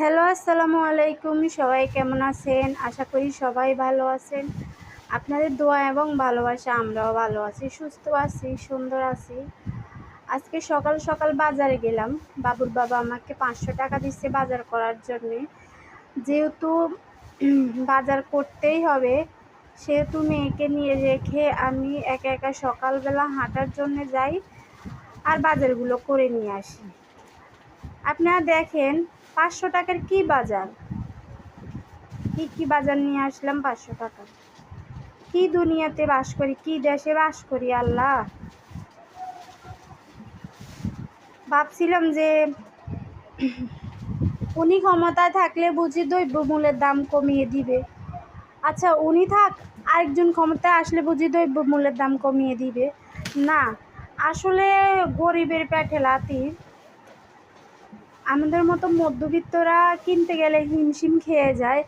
Hello, আসসালামু আলাইকুম। সবাই কেমন আছেন? আশা করি সবাই ভালো আছেন। আপনাদের দোয়া এবং ভালোবাসা আমরাও ভালো আছি, সুস্থ আছি, সুন্দর আছি। আজকে সকাল সকাল বাজারে গেলাম। বাবুর বাবা আমাকে 500 টাকা দিচ্ছে বাজার করার জন্যে। যেহেতু বাজার করতেই হবে, সেহেতু মেয়েকে নিয়ে রেখে আমি একা একা সকালবেলা হাঁটার জন্য যাই আর বাজারগুলো করে নিয়ে আসি। আপনারা দেখেন 500 টাকার কি বাজার, কি বাজার নিয়ে আসলাম 500 টাকা। কি দুনিয়াতে বাস করি, কি দেশে বাস করি আল্লাহ। ভাবছিলাম যে উনি ক্ষমতায় থাকলে বুঝি দ্রব্যমূল্যের দাম কমিয়ে দিবে। আচ্ছা উনি থাক, আরেকজন ক্ষমতায় আসলে বুঝি দ্রব্যমূল্যের দাম কমিয়ে দিবে। না, আসলে গরিবের পেটে লাথি। আমাদের মতো মধ্যবিত্তরা কিনতে গেলে হিমশিম খেয়ে যায়,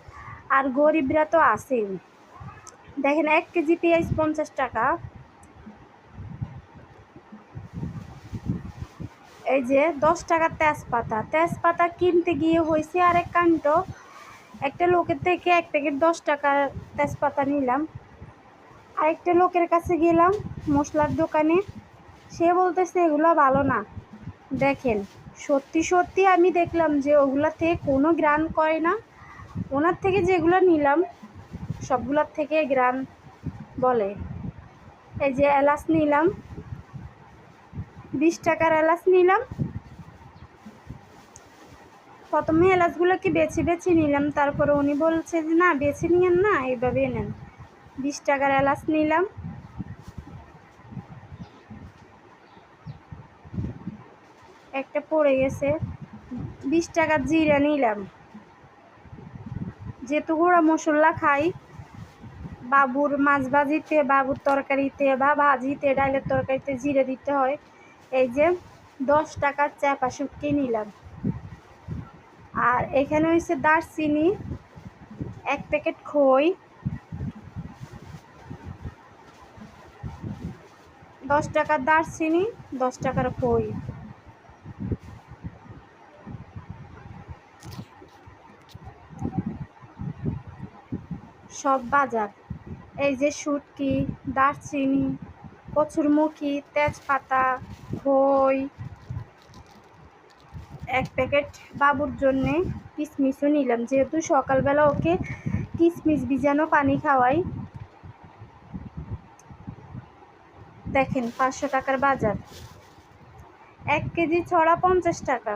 আর গরিবরা তো আছেই। দেখেন 1 কেজি পেঁয়াজ 50 টাকা। এই যে 10 টাকার তেজপাতা কিনতে গিয়ে হয়েছে আরেক কাণ্ড। একটা লোকের থেকে 1 প্যাকেট 10 টাকার তেজপাতা নিলাম, আরেকটা লোকের কাছে গেলাম মশলার দোকানে, সে বলতেছে এগুলো ভালো না। দেখেন সত্যি আমি দেখলাম যে ওগুলা থেকে কোনো গ্রান করে না। ওনার থেকে যেগুলো নিলাম সবগুলোর থেকে গ্রান বলে। এই যে এলাচ নিলাম, 20 টাকার এলাচ নিলাম। প্রথমে এলাচগুলোকে বেছে নিলাম, তারপরে উনি বলছে যে না বেছে নিয়েন না, এইভাবে নেন। 20 টাকার এলাচ নিলাম। একটা পড়ে গেছে। 20 টাকার জিরা নিলাম। যেহেতু গুঁড়া মশলা খাই, বাবুর মাছ ভাজিতে, বাবুর তরকারিতে বা ভাজিতে, ডালের তরকারিতে জিরে দিতে হয়। এই যে 10 টাকার চাপা শুটকি নিলাম। আর এখানে হয়েছে দারচিনি, 1 প্যাকেট খই, 10 টাকার দারচিনি, 10 টাকার খই। সব বাজার। এই যে শুটকি, দারচিনি, কচুরমুখী, তেজপাতা, খই, 1 প্যাকেট বাবুর জন্যে কিশমিশও নিলাম, যেহেতু সকালবেলা ওকে কিশমিশ ভিজানো পানি খাওয়াই। দেখেন 500 টাকার বাজার। 1 কেজি ছড়া 50 টাকা।